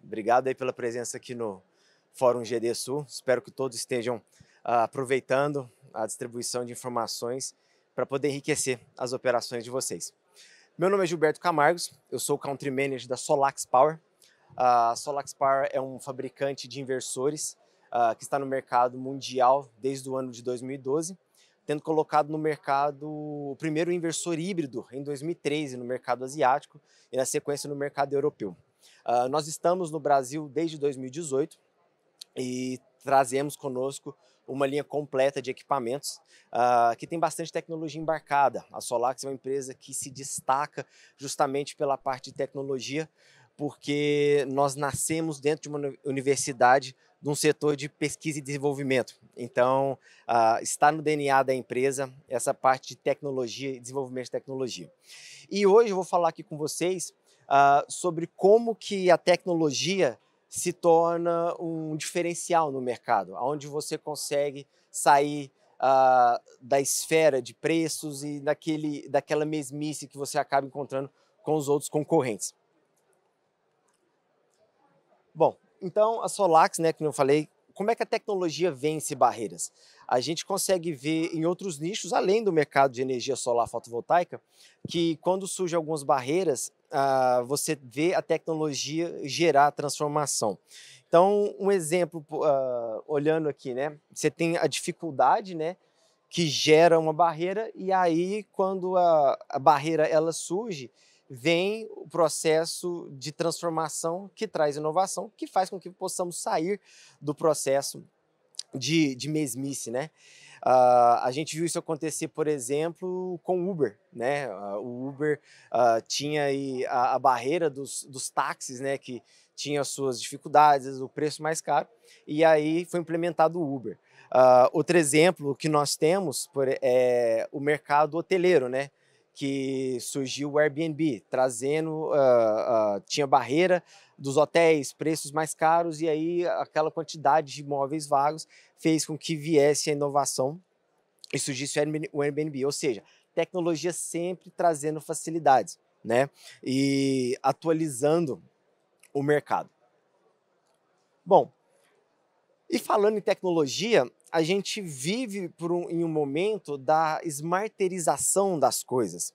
Obrigado aí pela presença aqui no Fórum GD Sul. Espero que todos estejam aproveitando a distribuição de informações para poder enriquecer as operações de vocês. Meu nome é Gilberto Camargos, eu sou o Country Manager da Solax Power. A Solax Power é um fabricante de inversores que está no mercado mundial desde o ano de 2012, tendo colocado no mercado o primeiro inversor híbrido em 2013 no mercado asiático e na sequência no mercado europeu. Nós estamos no Brasil desde 2018 e trazemos conosco uma linha completa de equipamentos que tem bastante tecnologia embarcada. A Solax é uma empresa que se destaca justamente pela parte de tecnologia, porque nós nascemos dentro de uma universidade, de um setor de pesquisa e desenvolvimento. Então, está no DNA da empresa essa parte de tecnologia e desenvolvimento de tecnologia. E hoje eu vou falar aqui com vocês sobre como que a tecnologia se torna um diferencial no mercado, onde você consegue sair da esfera de preços e daquela mesmice que você acaba encontrando com os outros concorrentes. Bom, então a Solax, né, como eu falei, como é que a tecnologia vence barreiras? A gente consegue ver em outros nichos, além do mercado de energia solar fotovoltaica, que quando surgem algumas barreiras, você vê a tecnologia gerar transformação. Então, um exemplo, olhando aqui, né, você tem a dificuldade, né, que gera uma barreira, e aí quando a barreira ela surge, vem o processo de transformação que traz inovação, que faz com que possamos sair do processo de mesmice, né? A gente viu isso acontecer, por exemplo, com o Uber, né? O Uber tinha aí a barreira dos táxis, né? Que tinha as suas dificuldades, o preço mais caro, e aí foi implementado o Uber. Outro exemplo que nós temos é o mercado hoteleiro, né? Que surgiu o Airbnb, trazendo, tinha barreira dos hotéis, preços mais caros, e aí aquela quantidade de imóveis vagos fez com que viesse a inovação e surgisse o Airbnb, ou seja, tecnologia sempre trazendo facilidades, né? E atualizando o mercado. Bom, e falando em tecnologia, a gente vive em um momento da smarterização das coisas.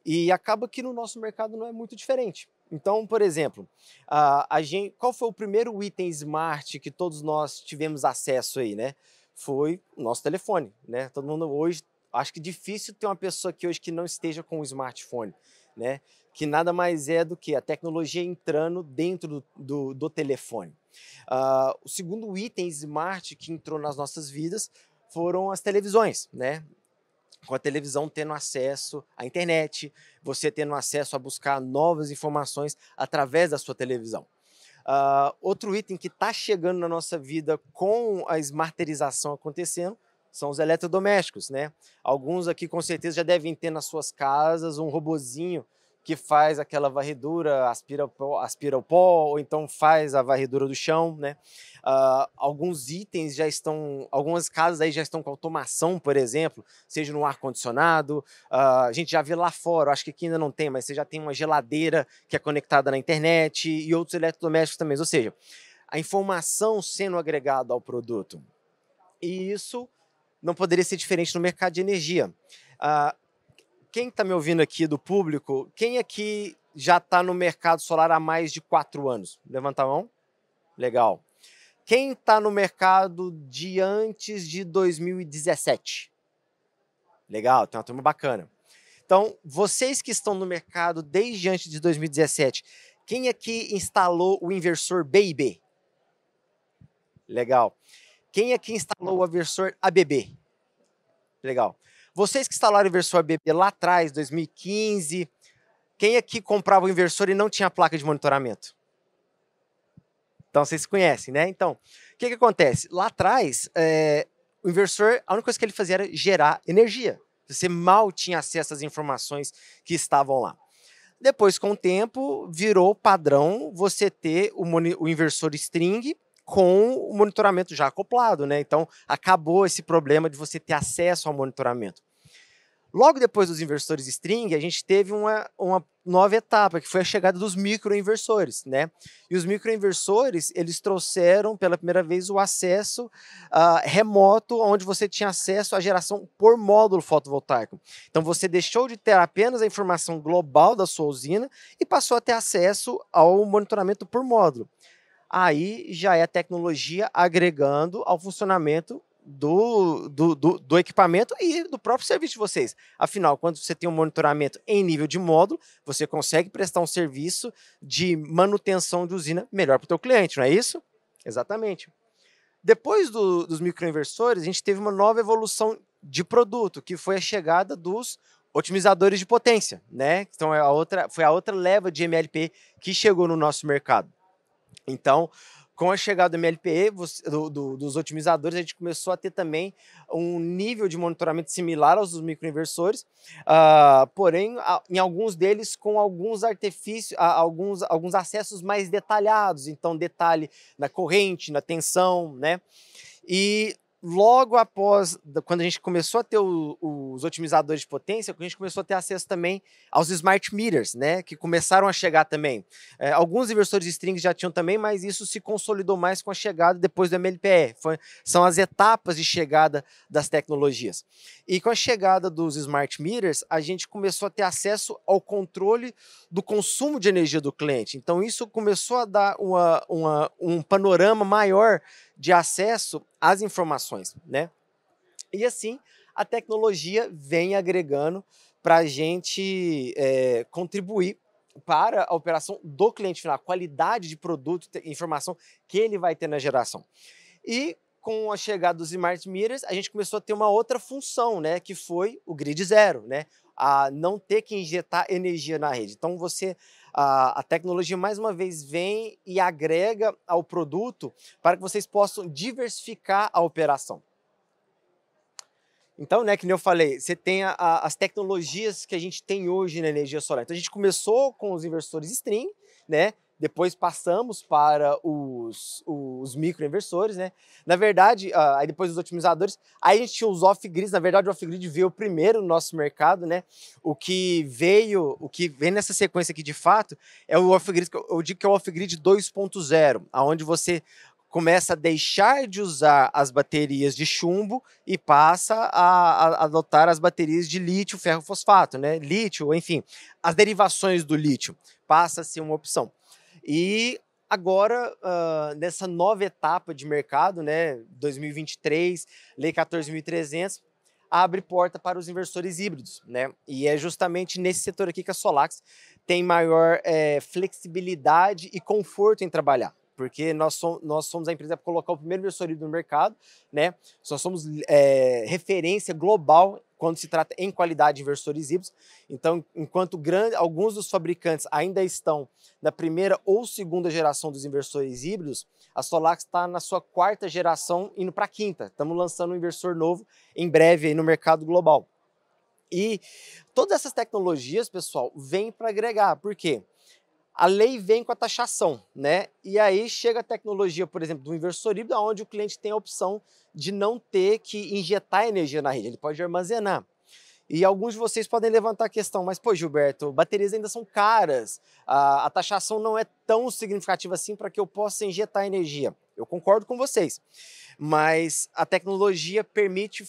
E acaba que no nosso mercado não é muito diferente. Então, por exemplo, qual foi o primeiro item smart que todos nós tivemos acesso aí, né? Foi o nosso telefone, né? Todo mundo hoje, acho que difícil ter uma pessoa aqui hoje que não esteja com um smartphone, né? Que nada mais é do que a tecnologia entrando dentro do telefone. O segundo item smart que entrou nas nossas vidas foram as televisões, né? Com a televisão tendo acesso à internet, você tendo acesso a buscar novas informações através da sua televisão. Outro item que está chegando na nossa vida com a smarterização acontecendo são os eletrodomésticos, né? Alguns aqui com certeza já devem ter nas suas casas um robozinho que faz aquela varredura, aspira o pó, ou então faz a varredura do chão, né? Alguns itens já estão, algumas casas aí já estão com automação, por exemplo, seja no ar-condicionado, a gente já vê lá fora, acho que aqui ainda não tem, mas você já tem uma geladeira que é conectada na internet e outros eletrodomésticos também, ou seja, a informação sendo agregada ao produto. E isso não poderia ser diferente no mercado de energia. Quem está me ouvindo aqui do público, quem aqui já está no mercado solar há mais de 4 anos? Levanta a mão. Legal. Quem está no mercado de antes de 2017? Legal, tem uma turma bacana. Então, vocês que estão no mercado desde antes de 2017, quem aqui instalou o inversor B e B? Legal. Quem aqui instalou o inversor ABB? Legal. Vocês que instalaram o inversor ABB lá atrás, 2015, quem aqui comprava o inversor e não tinha placa de monitoramento? Então, vocês se conhecem, né? Então, o que acontece? Lá atrás, o inversor, a única coisa que ele fazia era gerar energia. Você mal tinha acesso às informações que estavam lá. Depois, com o tempo, virou padrão você ter o inversor string com o monitoramento já acoplado, né? Então, acabou esse problema de você ter acesso ao monitoramento. Logo depois dos inversores string, a gente teve uma nova etapa, que foi a chegada dos microinversores, né? E os microinversores, eles trouxeram pela primeira vez o acesso remoto, onde você tinha acesso à geração por módulo fotovoltaico. Então você deixou de ter apenas a informação global da sua usina e passou a ter acesso ao monitoramento por módulo. Aí já é a tecnologia agregando ao funcionamento do equipamento e do próprio serviço de vocês. Afinal, quando você tem um monitoramento em nível de módulo, você consegue prestar um serviço de manutenção de usina melhor para o teu cliente, não é isso? Exatamente. Depois dos microinversores, a gente teve uma nova evolução de produto, que foi a chegada dos otimizadores de potência, né? Então foi a outra leva de MLPE que chegou no nosso mercado. Então, com a chegada do MLPE, dos otimizadores, a gente começou a ter também um nível de monitoramento similar aos dos microinversores, porém, em alguns deles com alguns artifícios, alguns acessos mais detalhados, então detalhe na corrente, na tensão, né? E logo após, quando a gente começou a ter os otimizadores de potência, a gente começou a ter acesso também aos smart meters, né, que começaram a chegar também. Alguns inversores de strings já tinham também, mas isso se consolidou mais com a chegada depois do MLPE. São as etapas de chegada das tecnologias. E com a chegada dos smart meters, a gente começou a ter acesso ao controle do consumo de energia do cliente. Então isso começou a dar um panorama maior de acesso às informações, né? E assim, a tecnologia vem agregando para a gente contribuir para a operação do cliente final, a qualidade de produto e informação que ele vai ter na geração. E com a chegada dos smart meters, a gente começou a ter uma outra função, né, que foi o grid zero, né? A não ter que injetar energia na rede. Então a tecnologia mais uma vez vem e agrega ao produto para que vocês possam diversificar a operação. Então, né, que nem eu falei, você tem as tecnologias que a gente tem hoje na energia solar. Então a gente começou com os inversores string, né? Depois passamos para os microinversores, né? Na verdade, aí depois os otimizadores, aí a gente tinha os off-grids. Na verdade, o off-grid veio primeiro no nosso mercado, né? O que vem nessa sequência aqui de fato é o off-grid, eu digo que é o off-grid 2.0, aonde você começa a deixar de usar as baterias de chumbo e passa a adotar as baterias de lítio, ferro, fosfato, né? Lítio, enfim, as derivações do lítio passa a ser uma opção. E agora, nessa nova etapa de mercado, né, 2023, Lei 14.300, abre porta para os inversores híbridos, né? E é justamente nesse setor aqui que a Solax tem maior flexibilidade e conforto em trabalhar, porque nós somos a empresa para colocar o primeiro inversor híbrido no mercado, né? Nós somos referência global quando se trata em qualidade de inversores híbridos. Então, enquanto alguns dos fabricantes ainda estão na primeira ou segunda geração dos inversores híbridos, a Solax está na sua quarta geração, indo para a quinta. Estamos lançando um inversor novo em breve aí no mercado global. E todas essas tecnologias, pessoal, vêm para agregar. Por quê? A lei vem com a taxação, né? E aí chega a tecnologia, por exemplo, do inversor híbrido, onde o cliente tem a opção de não ter que injetar energia na rede, ele pode armazenar. E alguns de vocês podem levantar a questão, mas pô, Gilberto, baterias ainda são caras, a taxação não é tão significativa assim para que eu possa injetar energia. Eu concordo com vocês, mas a tecnologia permite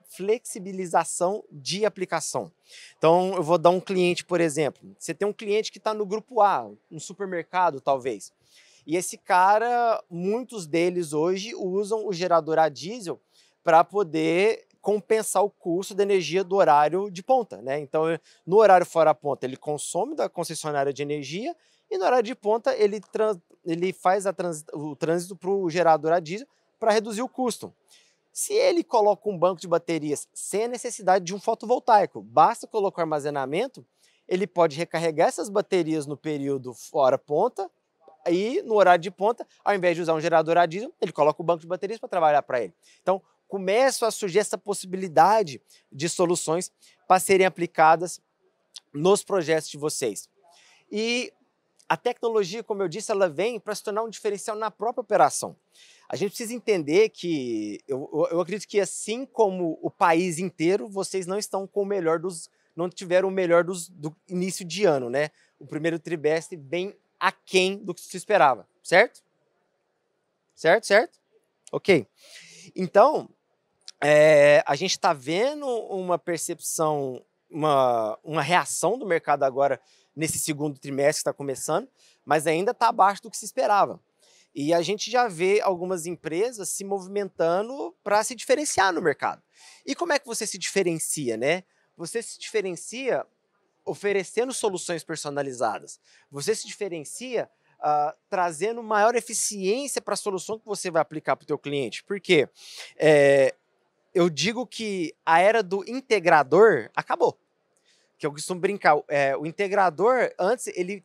flexibilização de aplicação. Então, eu vou dar um cliente, por exemplo. Você tem um cliente que está no grupo A, um supermercado, talvez. E esse cara, muitos deles hoje usam o gerador a diesel para poder compensar o custo da energia do horário de ponta, né? Então, no horário fora ponta, ele consome da concessionária de energia e no horário de ponta ele faz o trânsito para o gerador a diesel para reduzir o custo. Se ele coloca um banco de baterias sem a necessidade de um fotovoltaico, basta colocar o armazenamento, ele pode recarregar essas baterias no período fora ponta e no horário de ponta, ao invés de usar um gerador a diesel, ele coloca o banco de baterias para trabalhar para ele. Então, começa a surgir essa possibilidade de soluções para serem aplicadas nos projetos de vocês. E A tecnologia, como eu disse, ela vem para se tornar um diferencial na própria operação. A gente precisa entender que, eu acredito que assim como o país inteiro, vocês não estão com o melhor não tiveram o melhor do início de ano, né? O primeiro trimestre bem aquém do que se esperava, certo? Certo, certo? Ok. Então, a gente está vendo uma percepção, uma reação do mercado agora nesse segundo trimestre que está começando, mas ainda está abaixo do que se esperava. E a gente já vê algumas empresas se movimentando para se diferenciar no mercado. E como é que você se diferencia, né? Você se diferencia oferecendo soluções personalizadas. Você se diferencia trazendo maior eficiência para a solução que você vai aplicar para o teu cliente. Por quê? Eu digo que a era do integrador acabou. Que eu costumo brincar, o integrador, antes, ele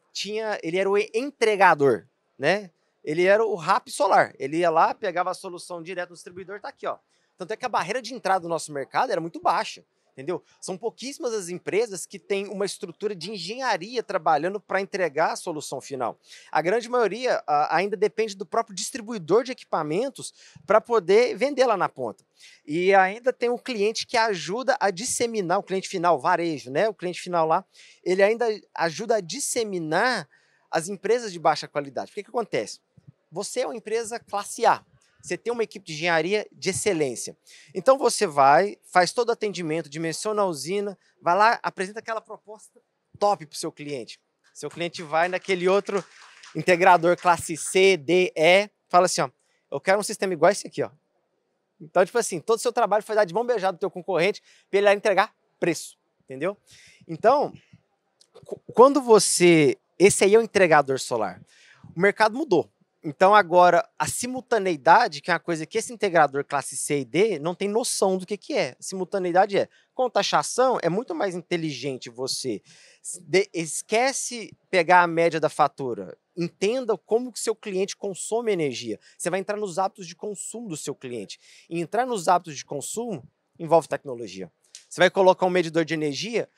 era o entregador, né? Ele era o RAP solar. Ele ia lá, pegava a solução direto no distribuidor, tá aqui, ó. Tanto é que a barreira de entrada do nosso mercado era muito baixa, entendeu? São pouquíssimas as empresas que têm uma estrutura de engenharia trabalhando para entregar a solução final. A grande maioria ainda depende do próprio distribuidor de equipamentos para poder vender lá na ponta. E ainda tem o cliente que ajuda a disseminar, o cliente final, varejo, né? O cliente final lá, ele ainda ajuda a disseminar as empresas de baixa qualidade. O que acontece? Você é uma empresa classe A, você tem uma equipe de engenharia de excelência. Então você vai, faz todo o atendimento, dimensiona a usina, vai lá, apresenta aquela proposta top para o seu cliente. Seu cliente vai naquele outro integrador classe C, D, E, fala assim, ó, eu quero um sistema igual esse aqui, ó. Então, tipo assim, todo o seu trabalho foi dar de mão beijada do teu concorrente para ele entregar preço, entendeu? Então, quando esse aí é o entregador solar, o mercado mudou. Então, agora, a simultaneidade, que é uma coisa que esse integrador classe C e D não tem noção do que é. Simultaneidade com taxação, é muito mais inteligente você. Esquece pegar a média da fatura. Entenda como que seu cliente consome energia. Você vai entrar nos hábitos de consumo do seu cliente. E entrar nos hábitos de consumo envolve tecnologia. Você vai colocar um medidor de energia,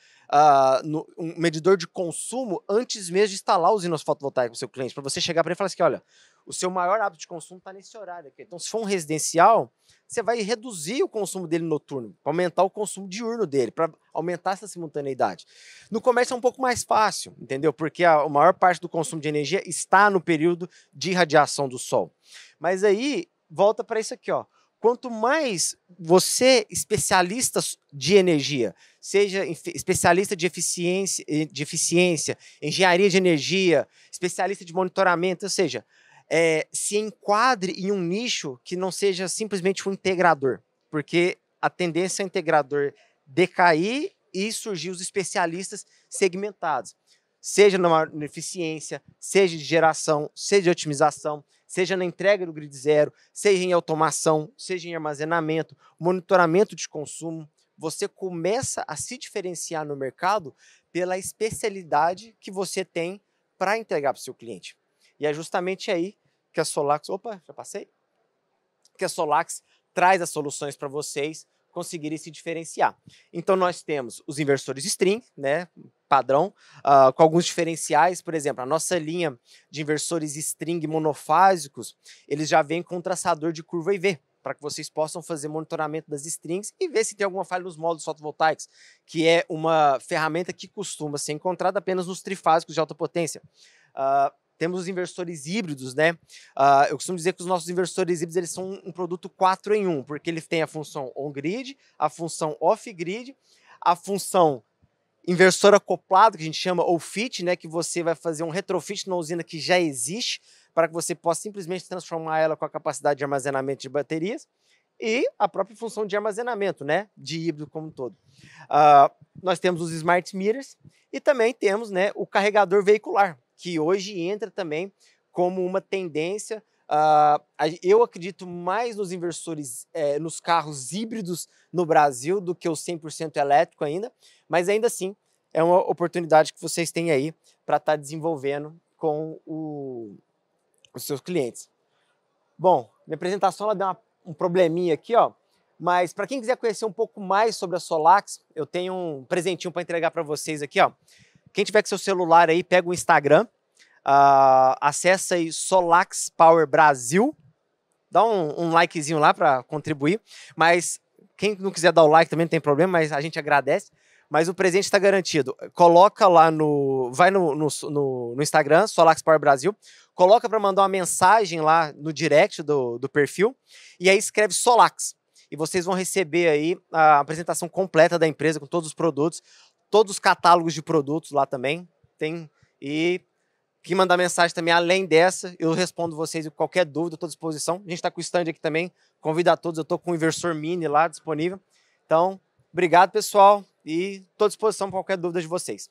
um medidor de consumo antes mesmo de instalar usinas fotovoltaicas para o seu cliente, para você chegar para ele e falar assim, olha, o seu maior hábito de consumo está nesse horário aqui. Então, se for um residencial, você vai reduzir o consumo dele noturno, para aumentar o consumo diurno dele, para aumentar essa simultaneidade. No comércio é um pouco mais fácil, entendeu? Porque a maior parte do consumo de energia está no período de irradiação do sol. Mas aí, volta para isso aqui, ó. Quanto mais você, especialista de energia, seja especialista de eficiência, engenharia de energia, especialista de monitoramento, ou seja, se enquadre em um nicho que não seja simplesmente um integrador, porque a tendência é o integrador decair e surgir os especialistas segmentados, seja na eficiência, seja de geração, seja de otimização, seja na entrega do grid zero, seja em automação, seja em armazenamento, monitoramento de consumo. Você começa a se diferenciar no mercado pela especialidade que você tem para entregar para o seu cliente. E é justamente aí que a Solax, que a Solax traz as soluções para vocês conseguirem se diferenciar. Então nós temos os inversores string, né, padrão, com alguns diferenciais. Por exemplo, a nossa linha de inversores string monofásicos, eles já vêm com um traçador de curva IV, para que vocês possam fazer monitoramento das strings e ver se tem alguma falha nos módulos fotovoltaicos, que é uma ferramenta que costuma ser encontrada apenas nos trifásicos de alta potência. Temos os inversores híbridos, né? Eu costumo dizer que os nossos inversores híbridos eles são um produto 4 em 1, porque ele tem a função on-grid, a função off-grid, a função inversor acoplado, que a gente chama ou fit, né? Que você vai fazer um retrofit na usina que já existe, para que você possa simplesmente transformar ela com a capacidade de armazenamento de baterias, e a própria função de armazenamento, né? De híbrido como um todo. Nós temos os smart meters e também temos, né, o carregador veicular, que hoje entra também como uma tendência. Eu acredito mais nos inversores, nos carros híbridos no Brasil do que o 100% elétrico ainda, mas ainda assim é uma oportunidade que vocês têm aí para estar desenvolvendo com os seus clientes. Bom, minha apresentação ela deu um probleminha aqui, ó, mas para quem quiser conhecer um pouco mais sobre a Solax, eu tenho um presentinho para entregar para vocês aqui, ó. Quem tiver com seu celular aí, pega o Instagram, Acessa aí Solax Power Brasil, dá um likezinho lá para contribuir, mas quem não quiser dar o like também não tem problema, mas a gente agradece. Mas o presente está garantido. Coloca lá vai no Instagram, Solax Power Brasil, coloca para mandar uma mensagem lá no direct do perfil, e aí escreve Solax. E vocês vão receber aí a apresentação completa da empresa, com todos os produtos, todos os catálogos de produtos lá também. E quem mandar mensagem também, além dessa, eu respondo vocês com qualquer dúvida, estou à disposição. A gente está com o stand aqui também, convido a todos, eu estou com o inversor mini lá disponível. Então, obrigado, pessoal, e estou à disposição para qualquer dúvida de vocês.